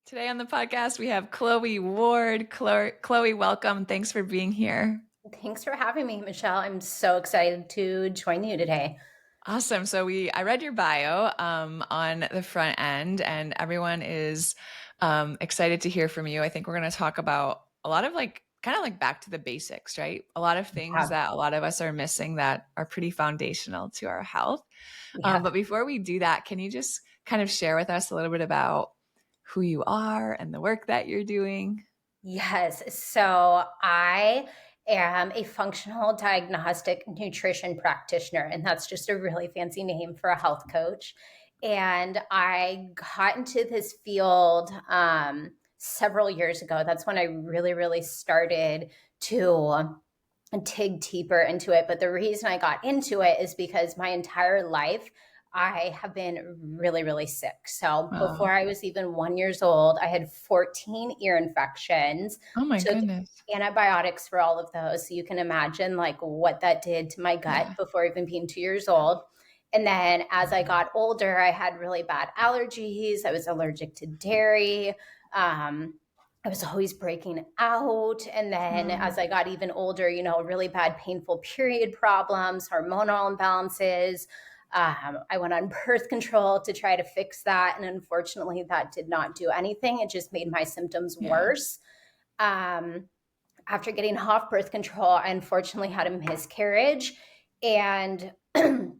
Today on the podcast, we have Chloe Ward. Chloe, welcome. Thanks for being here. Thanks for having me, Michelle. I'm so excited to join you today. Awesome. I read your bio on the front end, and everyone is excited to hear from you. I think we're going to talk about a lot of kind of like back to the basics, right? A lot of things Yeah. that a lot of us are missing that are pretty foundational to our health. Yeah. But before we do that, can you just kind of share with us a little bit about who you are and the work that you're doing? Yes. So I am a functional diagnostic nutrition practitioner, and that's just a really fancy name for a health coach. And I got into this field several years ago. That's when I really started to dig deeper into it. But the reason I got into it is because my entire life, I have been really sick. So Oh, before I was even 1 years old, I had 14 ear infections, oh my took goodness. antibiotics for all of those. So you can imagine like what that did to my gut Yeah. before even being 2 years old. And then as I got older, I had really bad allergies. I was allergic to dairy. Um, I was always breaking out. And then Oh, as I got even older, really bad, painful period problems, hormonal imbalances. I went on birth control to try to fix that. And unfortunately, that did not do anything. It just made my symptoms yeah. worse. Um, After getting off birth control, I unfortunately had a miscarriage. And that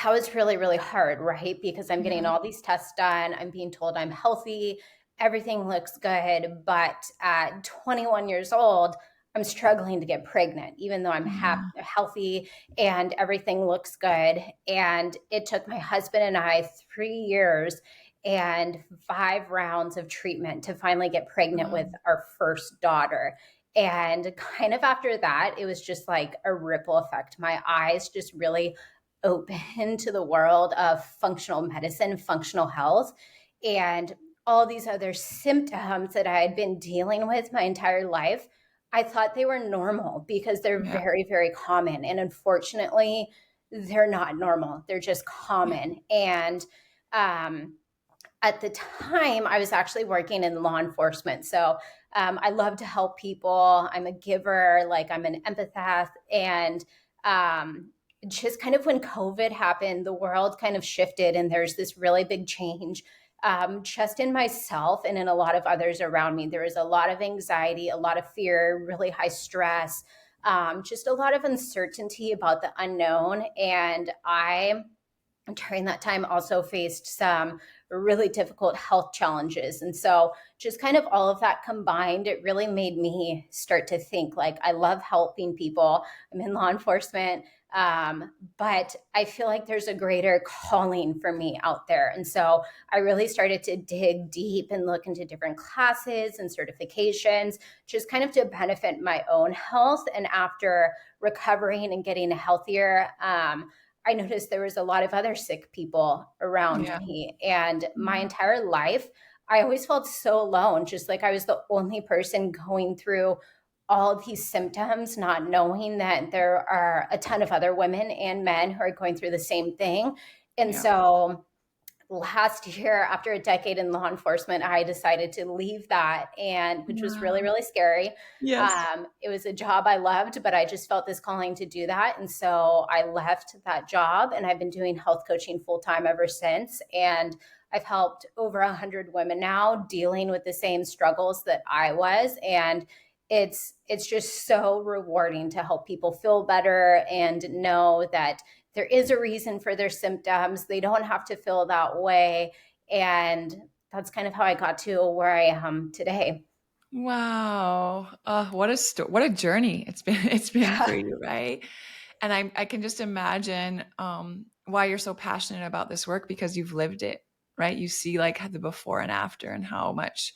was really hard, right? Because I'm getting Yeah. all these tests done. I'm being told I'm healthy. Everything looks good. But at 21 years old, I'm struggling to get pregnant, even though I'm Yeah. healthy and everything looks good. And it took my husband and I 3 years and 5 rounds of treatment to finally get pregnant with Um, our first daughter. And kind of after that, it was just like a ripple effect. My eyes just really open to the world of functional medicine, functional health, and all these other symptoms that I had been dealing with my entire life. I thought they were normal because they're yeah. very common. And unfortunately, they're not normal. They're just Yeah. common. And um, at the time, I was actually working in law enforcement. So I love to help people. I'm a giver, like I'm an empath. And just kind of when COVID happened, the world kind of shifted and there's this really big change. Just in myself and in a lot of others around me, there was a lot of anxiety, a lot of fear, really high stress, just a lot of uncertainty about the unknown. And I during that time also faced some really difficult health challenges. And so just kind of all of that combined, it really made me start to think like I love helping people. I'm in law enforcement. But I feel like there's a greater calling for me out there. And so I really started to dig deep and look into different classes and certifications, just kind of to benefit my own health. And after recovering and getting healthier, I noticed there was a lot of other sick people around Yeah. me. And my Yeah. entire life, I always felt so alone, just like I was the only person going through all of these symptoms, not knowing that there are a ton of other women and men who are going through the same thing. And Yeah. so last year, after a decade in law enforcement, I decided to leave that, and which was Wow. really scary. Yes. It was a job I loved, but I just felt this calling to do that. And so I left that job, and I've been doing health coaching full time ever since. And I've helped over 100 women now dealing with the same struggles that I was. And it's just so rewarding to help people feel better and know that there is a reason for their symptoms. They don't have to feel that way. And that's kind of how I got to where I am today. Wow. What a journey it's been it's been for Yeah. you, right? And I can just imagine why you're so passionate about this work because you've lived it, right? You see like the before and after and how much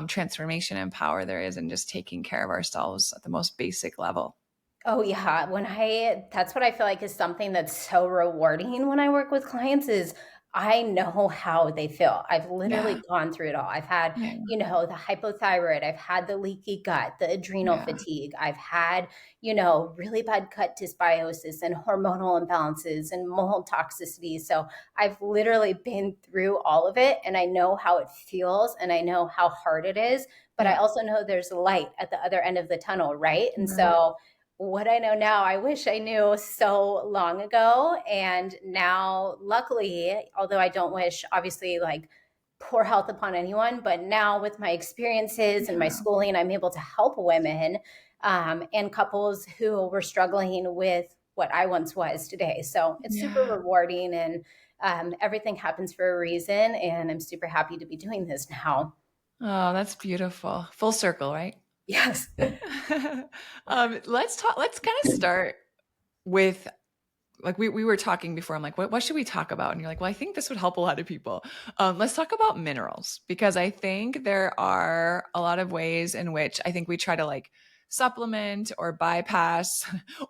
transformation and power there is in just taking care of ourselves at the most basic level. Oh yeah. That's what I feel like is something that's so rewarding when I work with clients is I know how they feel. I've literally Yeah. gone through it all. I've had, Yeah. the hypothyroid, I've had the leaky gut, the adrenal Yeah. fatigue, I've had, really bad gut dysbiosis and hormonal imbalances and mold toxicity. So I've literally been through all of it, and I know how it feels and I know how hard it is, but I Yeah. also know there's light at the other end of the tunnel, right? And Right. so what I know now, I wish I knew so long ago. And now, luckily, although I don't wish, obviously, like poor health upon anyone, but now with my experiences and my Yeah. schooling, I'm able to help women and couples who were struggling with what I once was today. So it's super Yeah. rewarding, and everything happens for a reason. And I'm super happy to be doing this now. Oh, that's beautiful. Full circle, right? Yes. Let's kind of start with, like, we were talking before. I'm like, what should we talk about? And you're like, well, I think this would help a lot of people. Let's talk about minerals, because I think there are a lot of ways in which I think we try to like supplement or bypass,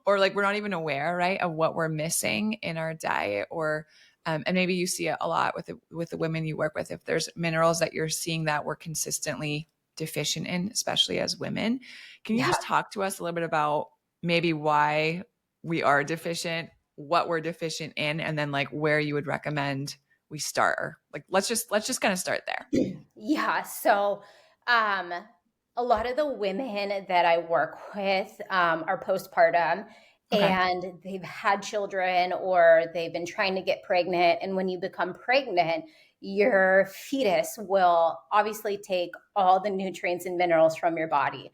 or like we're not even aware, right, of what we're missing in our diet, or and maybe you see it a lot with the women you work with. If there's minerals that you're seeing that we're consistently deficient in, especially as women, can you Yeah. just talk to us a little bit about maybe why we are deficient, what we're deficient in, and then like where you would recommend we start? Or like let's just kind of start there. Yeah. So, um, a lot of the women that I work with are postpartum, Okay. and they've had children or they've been trying to get pregnant. And when you become pregnant, your fetus will obviously take all the nutrients and minerals from your body.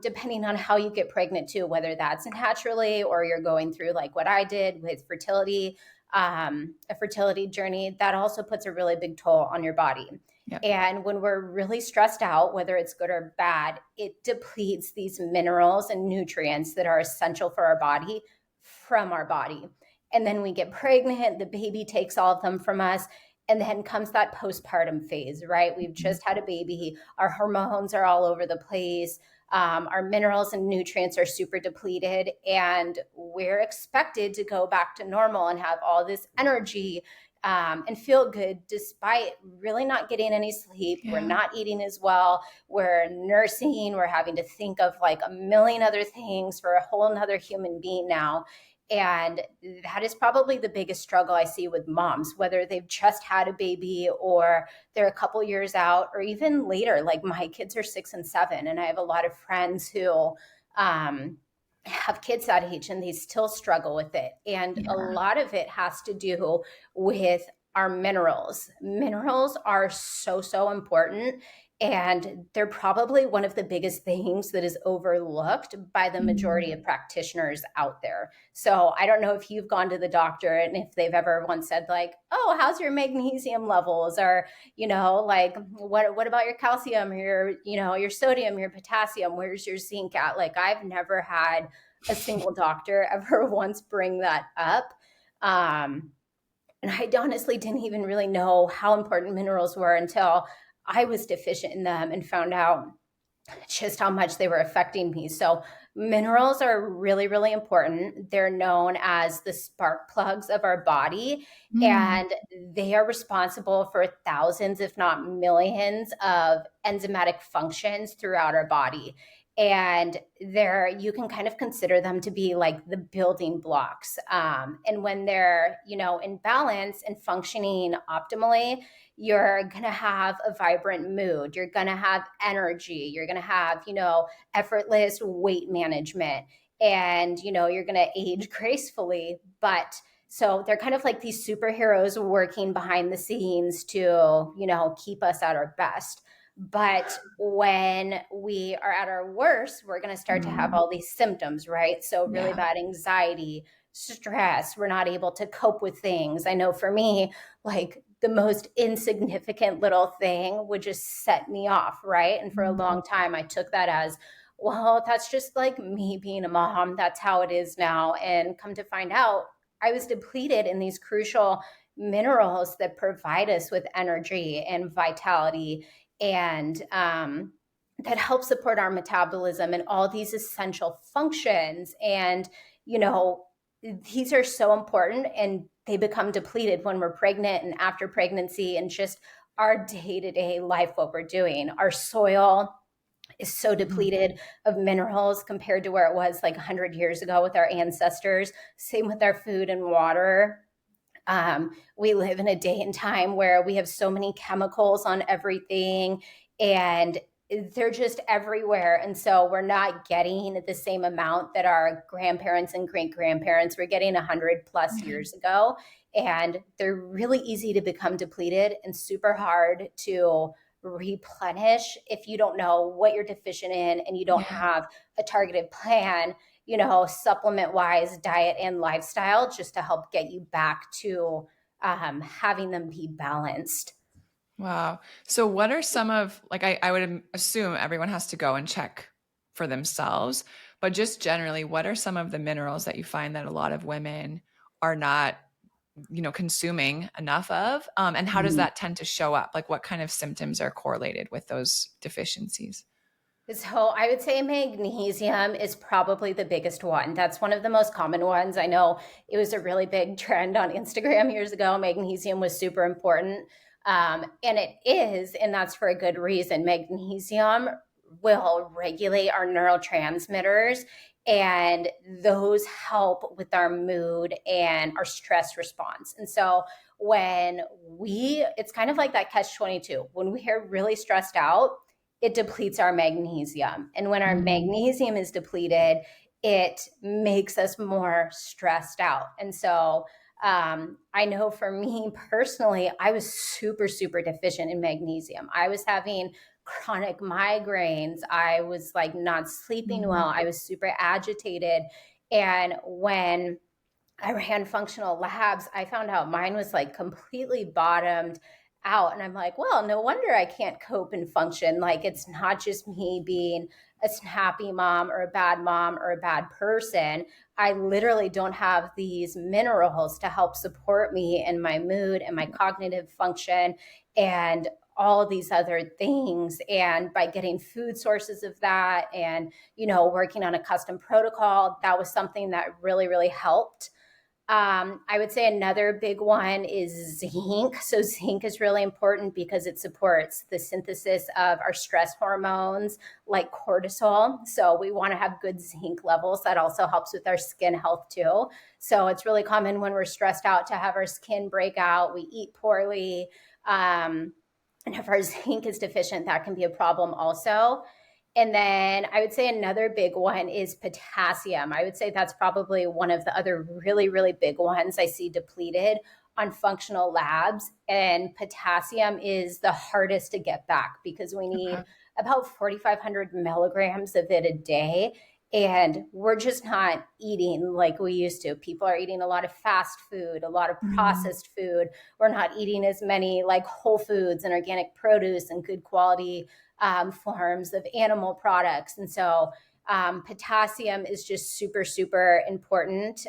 Depending on how you get pregnant, too, whether that's naturally or you're going through like what I did with fertility, a fertility journey, that also puts a really big toll on your body. Yeah. And when we're really stressed out, whether it's good or bad, it depletes these minerals and nutrients that are essential for our body from our body. And then we get pregnant, the baby takes all of them from us. And then comes that postpartum phase, right? We've Mhm. just had a baby, our hormones are all over the place. Our minerals and nutrients are super depleted, and we're expected to go back to normal and have all this energy and feel good despite really not getting any sleep. We're Yeah. not eating as well. We're nursing. We're having to think of like a million other things for a whole nother human being now. And that is probably the biggest struggle I see with moms, whether they've just had a baby or they're a couple years out or even later. Like my kids are 6 and 7, and I have a lot of friends who have kids that age and they still struggle with it. And a Yeah. lot of it has to do with our minerals. Minerals are so, so important. And they're probably one of the biggest things that is overlooked by the majority Mm. of practitioners out there. So I don't know if you've gone to the doctor and if they've ever once said like, "Oh, how's your magnesium levels?" Or, like, what about your calcium, or your sodium, your potassium? Where's your zinc at? Like, I've never had a single doctor ever once bring that up. Um, and I honestly didn't even really know how important minerals were until I was deficient in them and found out just how much they were affecting me. So, minerals are really, really important. They're known as the spark plugs of our body, Mm. and they are responsible for thousands, if not millions, of enzymatic functions throughout our body. And you can kind of consider them to be like the building blocks. And when they're, in balance and functioning optimally, you're going to have a vibrant mood. You're going to have energy. You're going to have, effortless weight management. And, you're going to age gracefully. But so they're kind of like these superheroes working behind the scenes to, keep us at our best. But when we are at our worst, we're going to start to have Mm. all these symptoms, right? So, really Yeah. bad anxiety, stress, we're not able to cope with things. I know for me, like the most insignificant little thing would just set me off, right? And for a Mm. long time, I took that as, well, that's just like me being a mom. That's how it is now. And come to find out, I was depleted in these crucial minerals that provide us with energy and vitality, and that help support our metabolism and all these essential functions. And, you know, these are so important, and they become depleted when we're pregnant and after pregnancy, and just our day-to-day life, what we're doing. Our soil is so Mhm. depleted of minerals compared to where it was like 100 years ago with our ancestors. Same with our food and water. We live in a day and time where we have so many chemicals on everything, and they're just everywhere. And so we're not getting the same amount that our grandparents and great grandparents were getting 100 plus Yeah. years ago. And they're really easy to become depleted and super hard to replenish if you don't know what you're deficient in and you don't Yeah. have a targeted plan, supplement wise, diet and lifestyle, just to help get you back to having them be balanced. Wow. So what are some of like I would assume everyone has to go and check for themselves, but just generally, what are some of the minerals that you find that a lot of women are not, consuming enough of? And how does Mhm. that tend to show up? Like what kind of symptoms are correlated with those deficiencies? So I would say magnesium is probably the biggest one. That's one of the most common ones. I know it was a really big trend on Instagram years ago. Magnesium was super important. And it is, and that's for a good reason. Magnesium will regulate our neurotransmitters, and those help with our mood and our stress response. And so it's kind of like that catch 22. When we are really stressed out, it depletes our magnesium. And when our Mm, magnesium is depleted, it makes us more stressed out. And so I know for me personally, I was super, super deficient in magnesium. I was having chronic migraines. I was like not sleeping mm, well. I was super agitated. And when I ran functional labs, I found out mine was like completely bottomed out. And I'm like, well, no wonder I can't cope and function. Like, it's not just me being a snappy mom or a bad person. I literally don't have these minerals to help support me in my mood and my cognitive function and all of these other things. And by getting food sources of that and, working on a custom protocol, that was something that really, really helped. I would say another big one is zinc. So, zinc is really important because it supports the synthesis of our stress hormones like cortisol. So, we want to have good zinc levels. That also helps with our skin health, too. So, it's really common when we're stressed out to have our skin break out, we eat poorly. And if our zinc is deficient, that can be a problem also. And then I would say another big one is potassium. I would say that's probably one of the other really, really big ones I see depleted on functional labs. And potassium is the hardest to get back because we okay. need about 4,500 milligrams of it a day. And we're just not eating like we used to. People are eating a lot of fast food, a lot of Mm, processed food. We're not eating as many like whole foods and organic produce and good quality forms of animal products. And so potassium is just super, super important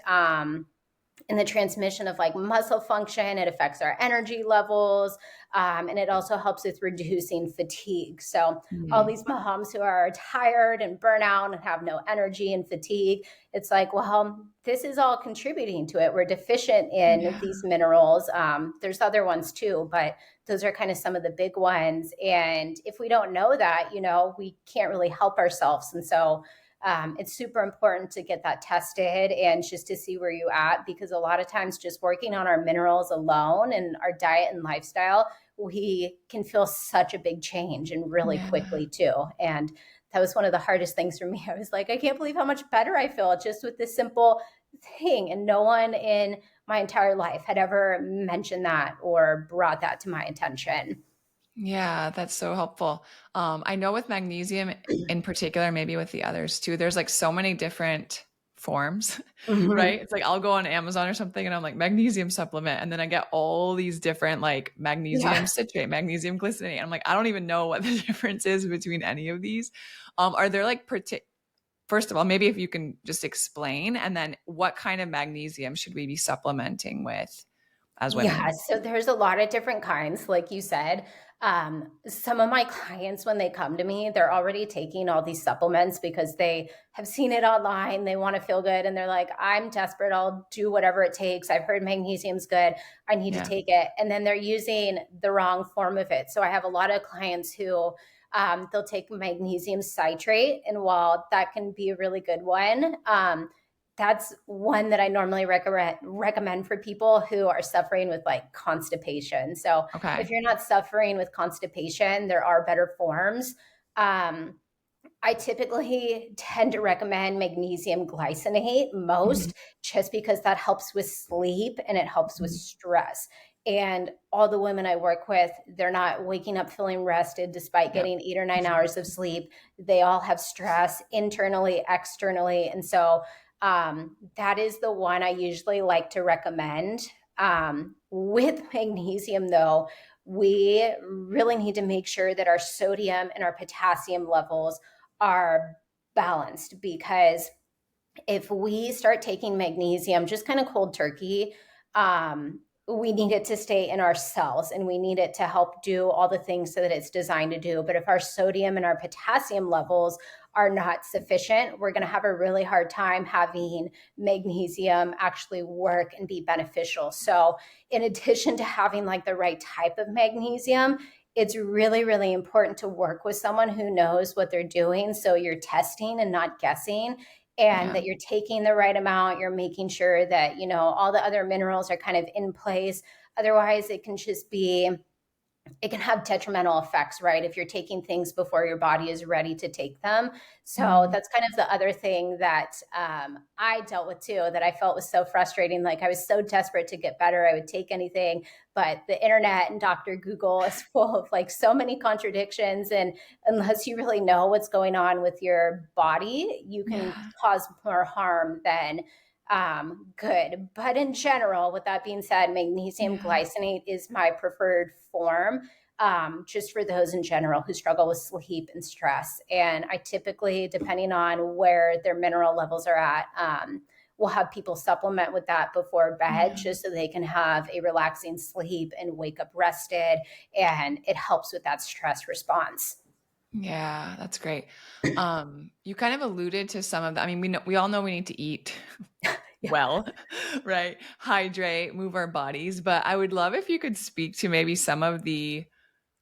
in the transmission of like muscle function. It affects our energy levels, and it also helps with reducing fatigue. So all mm, these moms who are tired and burnout and have no energy and fatigue, it's like, well, this is all contributing to it. We're deficient in yeah. these minerals. There's other ones too, but those are kind of some of the big ones. And if we don't know that, we can't really help ourselves. And so it's super important to get that tested and just to see where you at, because a lot of times just working on our minerals alone and our diet and lifestyle, we can feel such a big change and really Yeah. quickly too. And that was one of the hardest things for me. I was like, I can't believe how much better I feel just with this simple thing. And no one in my entire life had ever mentioned that or brought that to my attention. Yeah, that's so helpful. I know with magnesium in particular, maybe with the others too, there's like so many different forms, right? Mhm. It's like I'll go on Amazon or something and I'm like magnesium supplement, and then I get all these different like magnesium Yeah. citrate, magnesium glycinate. I'm like, I don't even know what the difference is between any of these. Are there like first of all, maybe if you can just explain, and then what kind of magnesium should we be supplementing with as Yeah, women? so there's a lot of different kinds, like you said. Some of my clients, when they come to me, they're already taking all these supplements because they have seen it online. They want to feel good. And they're like, I'm desperate. I'll do whatever it takes. I've heard magnesium's good. I need to Yeah. take it. And then they're using the wrong form of it. So I have a lot of clients who they'll take magnesium citrate. And while that can be a really good one, that's one that I normally recommend for people who are suffering with like constipation. So if Okay. you're not suffering with constipation, there are better forms. Um, I typically tend to recommend magnesium glycinate Mhm. most just because that helps with sleep and it helps with Mhm. stress. And all the women I work with, they're not waking up feeling rested despite Yep. getting 8 or 9 hours of sleep. They all have stress internally, externally. And so that is the one I usually like to recommend. With magnesium, though, we really need to make sure that our sodium and our potassium levels are balanced, because if we start taking magnesium just kind of cold turkey, we need it to stay in our cells and we need it to help do all the things so that it's designed to do. But if our sodium and our potassium levels are not sufficient, we're going to have a really hard time having magnesium actually work and be beneficial. So, in addition to having like the right type of magnesium, it's really, really important to work with someone who knows what they're doing. So you're testing and not guessing, and Yeah. that you're taking the right amount. You're making sure that, all the other minerals are kind of in place. Otherwise, it can have detrimental effects, right? If you're taking things before your body is ready to take them. So Mhm. that's kind of the other thing that I dealt with too, that I felt was so frustrating. Like I was so desperate to get better, I would take anything. But the internet and Dr. Google is full of like so many contradictions. And unless you really know what's going on with your body, you can Yeah. cause more harm than good. But in general, with that being said, magnesium Yeah. glycinate is my preferred form, just for those in general who struggle with sleep and stress. And I typically, depending on where their mineral levels are at, will have people supplement with that before bed Yeah. just so they can have a relaxing sleep and wake up rested. And it helps with that stress response. Yeah, that's great. You kind of alluded to some of that. I mean, we all know we need to eat Yeah. well, right? Hydrate, move our bodies, but I would love if you could speak to maybe some of the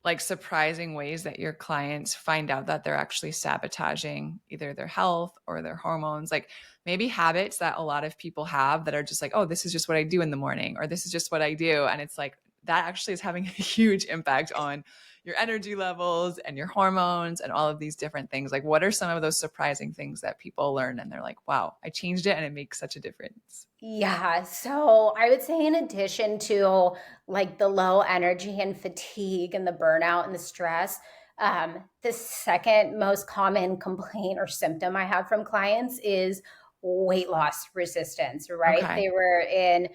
like surprising ways that your clients find out that they're actually sabotaging either their health or their hormones, like maybe habits that a lot of people have that are just like, oh, this is just what I do in the morning, or this is just what I do. And it's like that actually is having a huge impact on your energy levels and your hormones and all of these different things. Like, what are some of those surprising things that people learn and they're like, wow, I changed it and it makes such a difference? Yeah, so I would say in addition to like the low energy and fatigue and the burnout and the stress, the second most common complaint or symptom I have from clients is weight loss resistance, right? Okay. They were in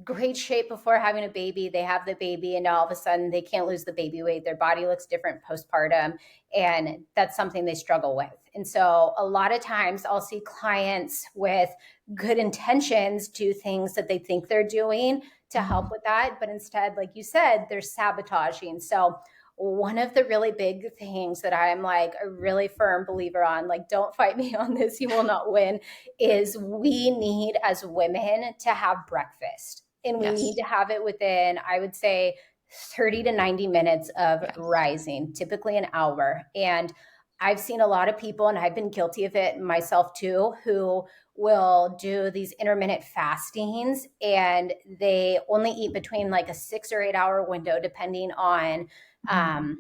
great shape before having a baby. They have the baby, and all of a sudden they can't lose the baby weight. Their body looks different postpartum, and that's something they struggle with. And so, a lot of times, I'll see clients with good intentions do things that they think they're doing to help Mhm. with that. But instead, like you said, they're sabotaging. So, one of the really big things that I'm like a really firm believer on, like, don't fight me on this, you will not win, is we need as women to have breakfast. And we need Yes. to have it within, I would say, 30 to 90 minutes of Yes. rising, typically an hour. And I've seen a lot of people, and I've been guilty of it myself too, who will do these intermittent fastings and they only eat between like a 6 or 8 hour window, depending on Mhm.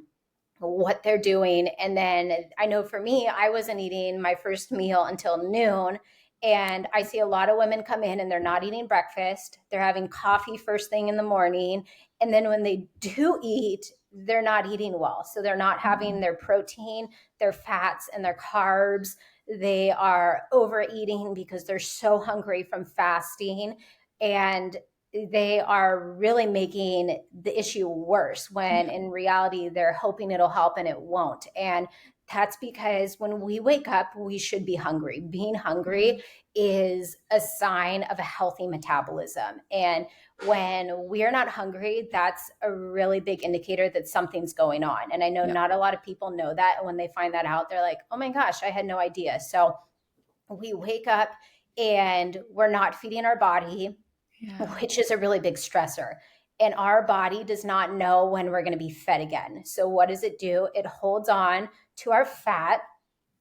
what they're doing. And then I know for me, I wasn't eating my first meal until noon. And I see a lot of women come in and they're not eating breakfast. They're having coffee first thing in the morning. And then when they do eat, they're not eating well. So they're not having Mhm. their protein, their fats, and their carbs. They are overeating because they're so hungry from fasting. And they are really making the issue worse when Yeah. in reality they're hoping it'll help and it won't. And that's because when we wake up, we should be hungry. Being Yeah. hungry is a sign of a healthy metabolism. And when we're not hungry, that's a really big indicator that something's going on. And I know Yep. not a lot of people know that. And when they find that out, they're like, oh my gosh, I had no idea. So we wake up and we're not feeding our body, Yeah. which is a really big stressor. And our body does not know when we're going to be fed again. So what does it do? It holds on to our fat,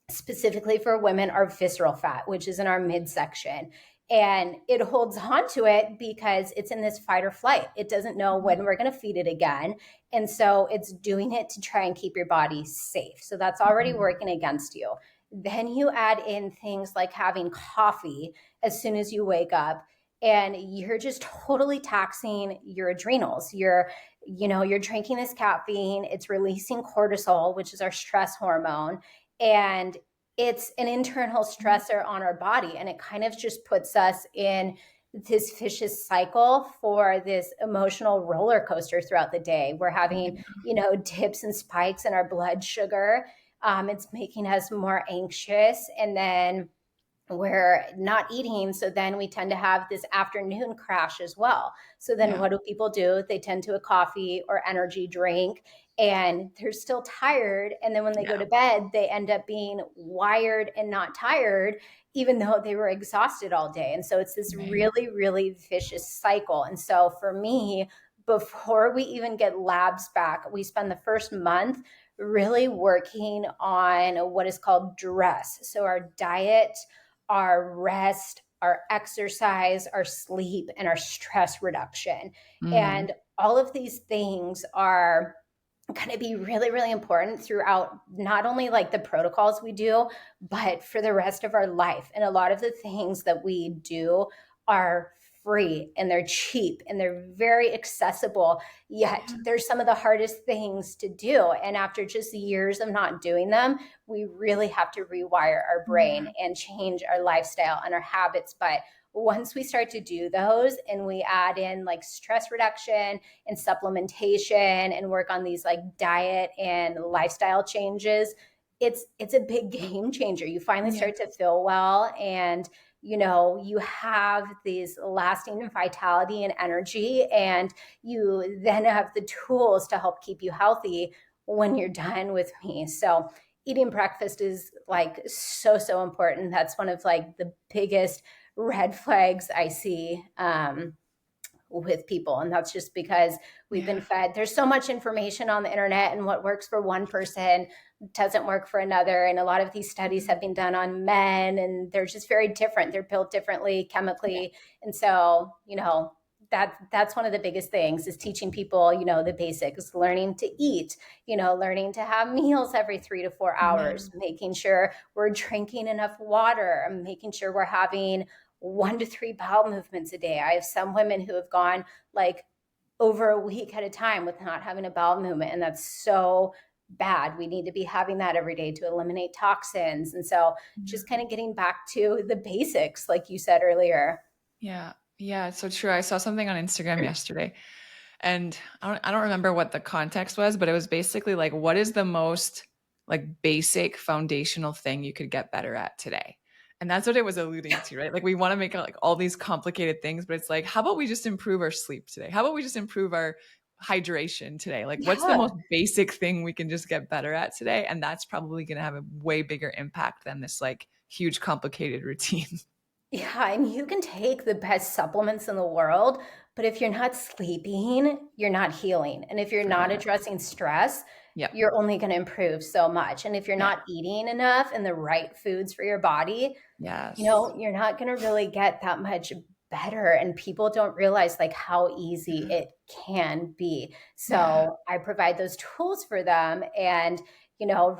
specifically for women, our visceral fat, which is in our midsection. And it holds on to it because it's in this fight or flight. It doesn't know when we're going to feed it again. And so it's doing it to try and keep your body safe. So that's already Mhm. working against you. Then you add in things like having coffee as soon as you wake up, and you're just totally taxing your adrenals. You're drinking this caffeine, it's releasing cortisol, which is our stress hormone, and it's an internal stressor on our body, and it kind of just puts us in this vicious cycle for this emotional roller coaster throughout the day. We're having, dips and spikes in our blood sugar. It's making us more anxious, and then we're not eating. So then we tend to have this afternoon crash as well. So then Yeah. what do people do? They tend to a coffee or energy drink, and they're still tired. And then when they go Yeah. to bed, they end up being wired and not tired, even though they were exhausted all day. And so it's this Right. really, really vicious cycle. And so for me, before we even get labs back, we spend the first month really working on what is called dress. So our diet, our rest, our exercise, our sleep, and our stress reduction. Mm. And all of these things are going to be really, really important throughout not only like the protocols we do, but for the rest of our life. And a lot of the things that we do are free and they're cheap and they're very accessible, yet they're some of the hardest things to do. And after just years of not doing them, we really have to rewire our Yeah. brain and change our lifestyle and our habits. But once we start to do those and we add in like stress reduction and supplementation and work on these like diet and lifestyle changes, it's a big game changer. You finally Yeah. start to feel well, and you have these lasting vitality and energy, and you then have the tools to help keep you healthy when you're done with me. So eating breakfast is like so important. That's one of like the biggest red flags I see with people. And that's just because we've been Yeah. fed. There's so much information on the internet, and what works for one person doesn't work for another. And a lot of these studies have been done on men, and they're just very different. They're built differently Yeah. chemically. And so, that's one of the biggest things is teaching people, the basics, learning to eat, learning to have meals every 3 to 4 hours, Yeah. making sure we're drinking enough water, and making sure we're having 1 to 3 bowel movements a day. I have some women who have gone like over a week at a time with not having a bowel movement, and that's so bad. We need to be having that every day to eliminate toxins. And so just kind of getting back to the basics, like you said earlier. Yeah. Yeah. It's so true. I saw something on Instagram yesterday, and I don't remember what the context was, but it was basically like, what is the most like basic foundational thing you could get better at today? And that's what it was alluding to, right? Like we want to make like all these complicated things, but it's like, how about we just improve our sleep today? How about we just improve our hydration today? Like what's the Yeah. most basic thing we can just get better at today? And that's probably going to have a way bigger impact than this like huge complicated routine. Yeah, and you can take the best supplements in the world, but if you're not sleeping, you're not healing. And if you're not Forget it. addressing stress, Yep. you're only going to improve so much. And if you're Yeah. not eating enough and the right foods for your body, Yes. you're not going to really get that much better. And people don't realize like how easy Yeah. it can be. Yeah. So I provide those tools for them, and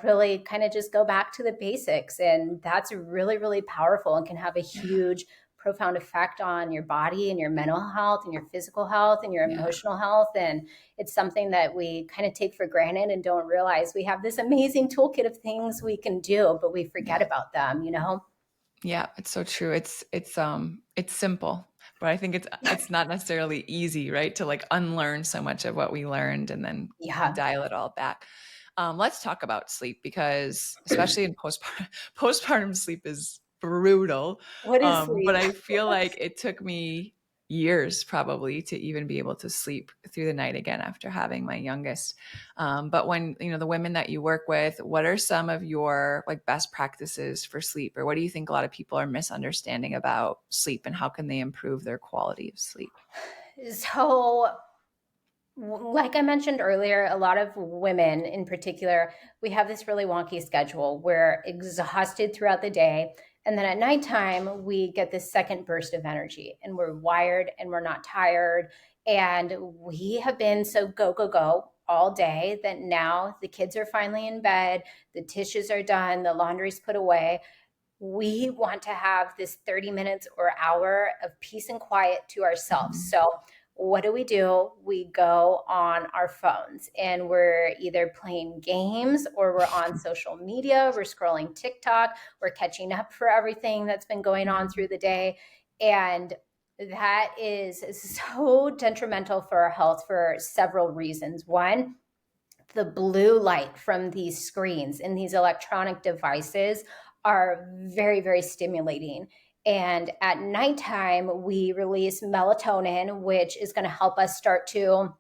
really kind of just go back to the basics. And that's really, really powerful and can have a Yeah. huge, profound effect on your body and your mental health and your physical health and your Yeah. emotional health. And it's something that we kind of take for granted and don't realize we have this amazing toolkit of things we can do, but we forget Yeah. about them. Yeah, it's so true. It's simple, but I think it's not necessarily easy, right? To like unlearn so much of what we learned and then Yeah. dial it all back. Let's talk about sleep because especially in postpartum, postpartum sleep is brutal. What is But sleep? I feel like it took me. years probably to even be able to sleep through the night again after having my youngest. But when, the women that you work with, what are some of your like best practices for sleep, or what do you think a lot of people are misunderstanding about sleep, and how can they improve their quality of sleep? So, like I mentioned earlier, a lot of women in particular, we have this really wonky schedule. We're exhausted throughout the day. And then at nighttime, we get this second burst of energy and we're wired and we're not tired. And we have been so go, go, go all day that now the kids are finally in bed, the dishes are done, the laundry's put away. We want to have this 30 minutes or hour of peace and quiet to ourselves. Mhm. So, what do? We go on our phones and we're either playing games or we're on social media, we're scrolling TikTok, we're catching up for everything that's been going on through the day. And that is so detrimental for our health for several reasons. One, the blue light from these screens and these electronic devices are very, very stimulating. And at nighttime, we release melatonin, which is going to help us start to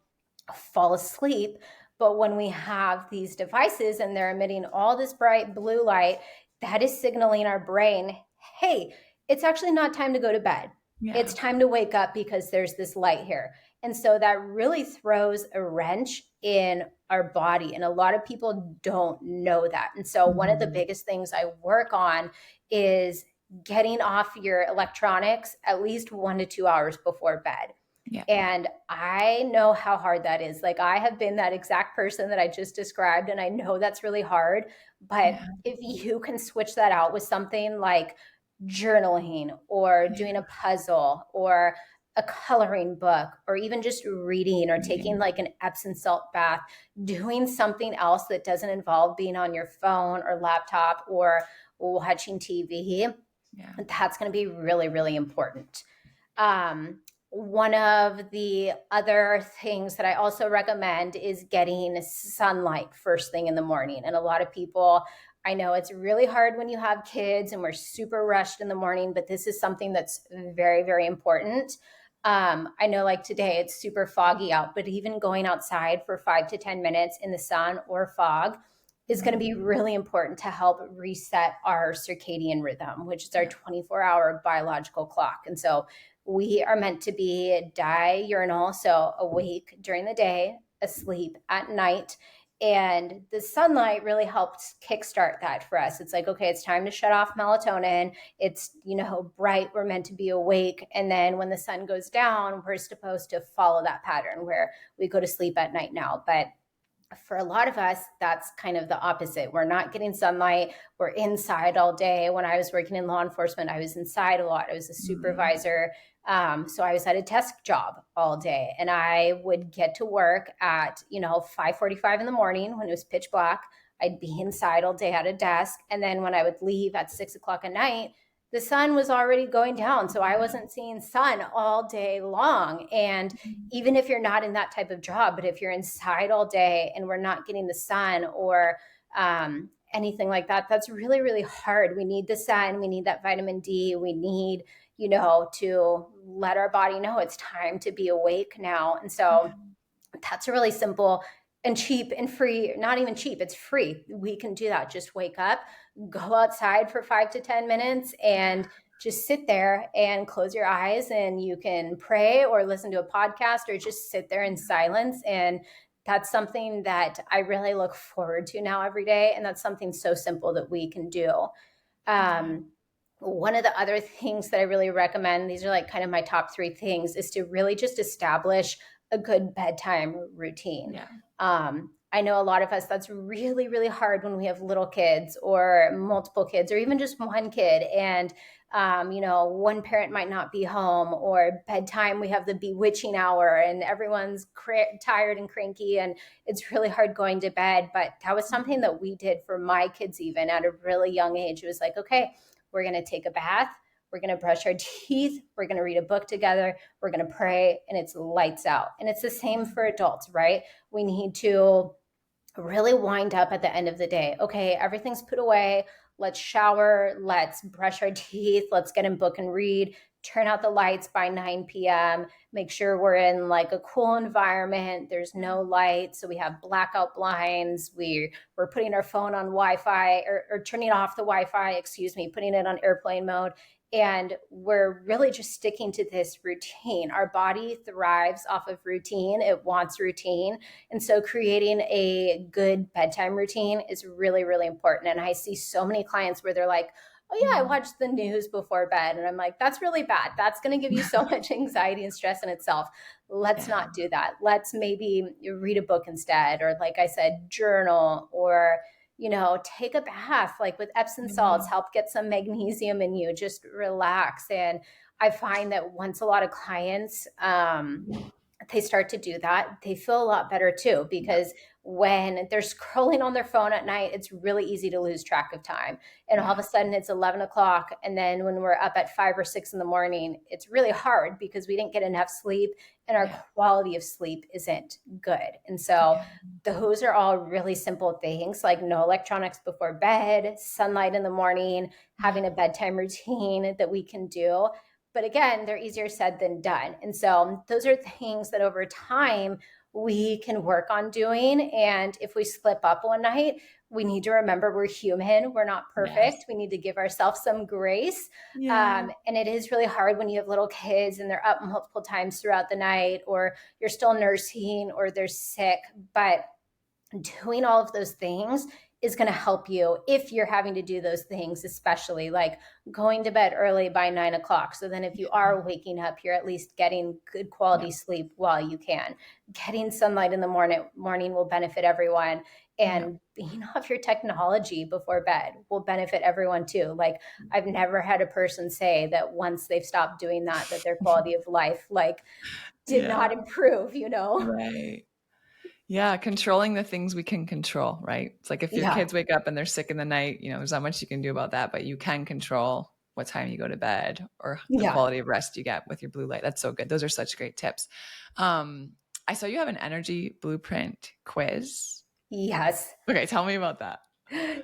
fall asleep. But when we have these devices and they're emitting all this bright blue light, that is signaling our brain, hey, it's actually not time to go to bed. Yeah. It's time to wake up because there's this light here. And so that really throws a wrench in our body. And a lot of people don't know that. And so one of the Mhm. biggest things I work on is getting off your electronics at least 1 to 2 hours before bed. Yeah. And I know how hard that is. Like, I have been that exact person that I just described, and I know that's really hard. But Yeah. if you can switch that out with something like journaling or Yeah. doing a puzzle or a coloring book or even just reading or taking Reading. like an Epsom salt bath, doing something else that doesn't involve being on your phone or laptop or watching TV, Yeah. that's going to be really, really important. Um, One of the other things that I also recommend is getting sunlight first thing in the morning. And a lot of people, I know it's really hard when you have kids and we're super rushed in the morning, but this is something that's very, very important. I know like today it's super foggy out, but even going outside for 5 to 10 minutes in the sun or fog is going to Mhm. be really important to help reset our circadian rhythm, which is our Yeah. 24-hour biological clock. And so we are meant to be diurnal, so awake during the day, asleep at night. And the sunlight really helps kickstart that for us. It's like, okay, it's time to shut off melatonin. It's, bright. We're meant to be awake. And then when the sun goes down, we're supposed to follow that pattern where we go to sleep at night now. But for a lot of us, that's kind of the opposite. We're not getting sunlight. We're inside all day. When I was working in law enforcement, I was inside a lot. I was a Mhm. supervisor. So I was at a desk job all day, and I would get to work at 5:45 in the morning when it was pitch black. I'd be inside all day at a desk, and then when I would leave at 6 o'clock at night, the sun was already going down, so I Yeah. wasn't seeing sun all day long. And Mhm. even if you're not in that type of job, but if you're inside all day and we're not getting the sun or anything like that, that's really, really hard. We need the sun. We need that vitamin D. We need, to let our body know it's time to be awake now. And Yeah. so that's a really simple and cheap and free, not even cheap, it's free. We can do that. Just wake up, go outside for 5 to 10 minutes, and just sit there and close your eyes, and you can pray or listen to a podcast or just sit there in silence. And that's something that I really look forward to now every day. And that's something so simple that we can do. Yeah. Um, One of the other things that I really recommend, these are like kind of my top three things, is to really just establish a good bedtime routine. Yeah. I know a lot of us, that's really, really hard when we have little kids or multiple kids or even just one kid. And, one parent might not be home, or bedtime, we have the bewitching hour and everyone's tired and cranky and it's really hard going to bed. But that was something Mhm. that we did for my kids, even at a really young age. It was like, okay, we're going to take a bath. We're going to brush our teeth. We're going to read a book together. We're going to pray, and it's lights out. And it's the same for adults, right? We need to really wind up at the end of the day. Okay, everything's put away. Let's shower. Let's brush our teeth. Let's get in book and read. turn out the lights by 9 p.m., make sure we're in like a cool environment. There's no light. So we have blackout blinds. We're putting our phone on Wi-Fi, or turning off the Wi-Fi, excuse me, putting it on airplane mode. And we're really just sticking to this routine. Our body thrives off of routine. It wants routine. And so creating a good bedtime routine is really, really important. And I see so many clients where they're like, oh yeah, I watched the news before bed. And I'm like, that's really bad. That's going to give you so much anxiety and stress in itself. Let's Yeah. not do that. Let's maybe read a book instead, or like I said, journal, or take a bath like with Epsom salts, Yeah. help get some magnesium in you, just relax. And I find that once a lot of clients they start to do that, they feel a lot better too, Yeah. because when they're scrolling on their phone at night, it's really easy to lose track of time. And all of Yeah. a sudden it's 11 o'clock. And then when we're up at 5 or 6 in the morning, it's really hard because we didn't get enough sleep and our Yeah. quality of sleep isn't good. And so Yeah. those are all really simple things, like no electronics before bed, sunlight in the morning, Yeah. having a bedtime routine that we can do. But again, they're easier said than done. And so those are things that over time we can work on doing. And if we slip up one night, we need to remember we're human. We're not Yes. perfect. We need to give ourselves some grace. Yeah. And it is really hard when you have little kids and they're up multiple times throughout the night, or you're still nursing, or they're sick. But doing all of those things is going to help you if you're having to do those things, especially like going to bed early by 9 o'clock. So then if you are waking up, you're at least getting good Yeah. quality sleep while you can. Getting sunlight in the morning will benefit everyone. Yeah. And being off your technology before bed will benefit everyone too. Like, I've never had a person say that once they've stopped doing that, that their quality of life like did Yeah. not improve. Right. Yeah, controlling the things we can control, right? It's like if your Yeah. kids wake up and they're sick in the night, there's not much you can do about that, but you can control what time you go to bed or the Yeah. quality of rest you get with your blue light. That's so good. Those are such great tips. Um, I saw you have an energy blueprint quiz. Yes. Okay, tell me about that.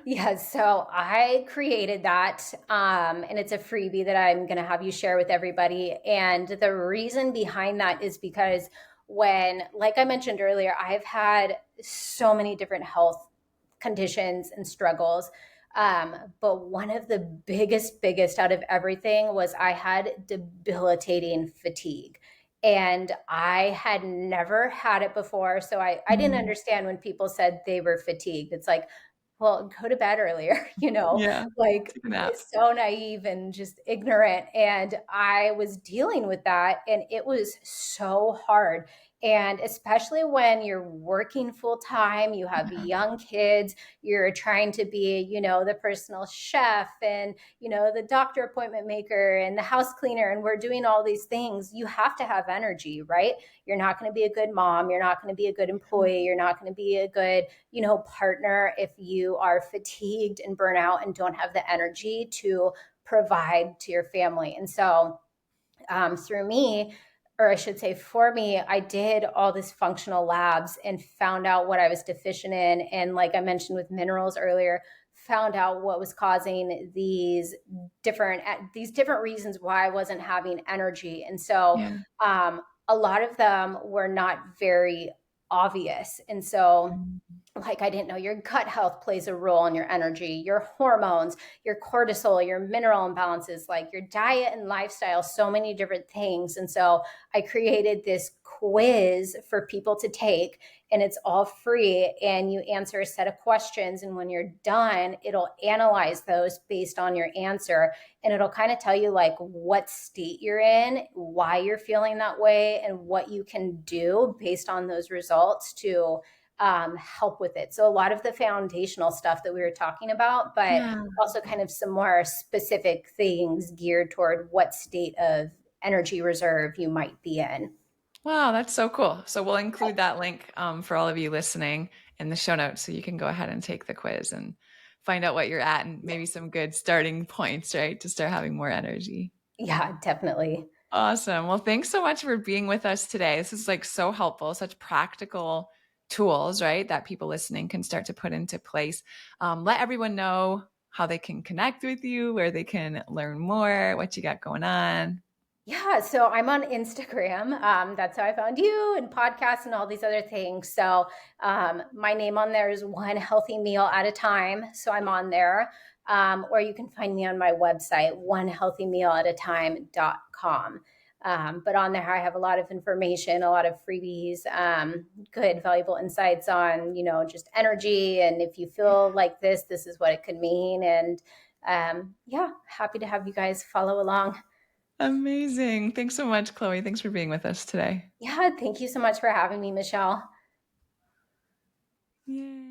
Yes, so I created that, and it's a freebie that I'm going to have you share with everybody. And the reason behind that is because like I mentioned earlier, I've had so many different health conditions and struggles. But one of the biggest out of everything was I had debilitating fatigue. And I had never had it before. So I didn't Mm, understand when people said they were fatigued. It's like, well, go to bed earlier, yeah, like take a nap. it's so naive and just ignorant. And I was dealing with that, and it was so hard. And especially when you're working full time, you have Yeah, young kids, you're trying to be, the personal chef, and, the doctor appointment maker and the house cleaner, and we're doing all these things. You have to have energy, right? You're not going to be a good mom. You're not going to be a good employee. You're not going to be a good partner if you are fatigued and burnt out and don't have the energy to provide to your family. And so through me, or I should say for me, I did all this functional labs and found out what I was deficient in. And like I mentioned with minerals earlier, found out what was causing these different reasons why I wasn't having energy. And so yeah. a lot of them were not very obvious. And so Mm, like I didn't know your gut health plays a role in your energy, your hormones, your cortisol, your mineral imbalances, like your diet and lifestyle, so many different things. And so I created this quiz for people to take, and it's all free. And you answer a set of questions. And when you're done, it'll analyze those based on your answer. And it'll kind of tell you like what state you're in, why you're feeling that way, and what you can do based on those results to help with it. So a lot of the foundational stuff that we were talking about, but yeah. also kind of some more specific things geared toward what state of energy reserve you might be in. Wow, that's so cool. So we'll include that link for all of you listening in the show notes so you can go ahead and take the quiz and find out what you're at and maybe some good starting points, right? To start having more energy. Yeah, definitely. Awesome. Well, thanks so much for being with us today. This is like so helpful, such practical tools, right? That people listening can start to put into place. Let everyone know how they can connect with you, where they can learn more, what you got going on. Yeah, so I'm on Instagram. That's how I found you, and podcasts and all these other things. So my name on there is One Healthy Meal at a Time. So I'm on there. Or you can find me on my website, onehealthymealatatime.com. But on there, I have a lot of information, a lot of freebies, good, valuable insights on, just energy. And if you Yeah. feel like this is what it could mean. And yeah, happy to have you guys follow along. Amazing. Thanks so much, Chloe. Thanks for being with us today. Yeah, thank you so much for having me, Michelle. Yay.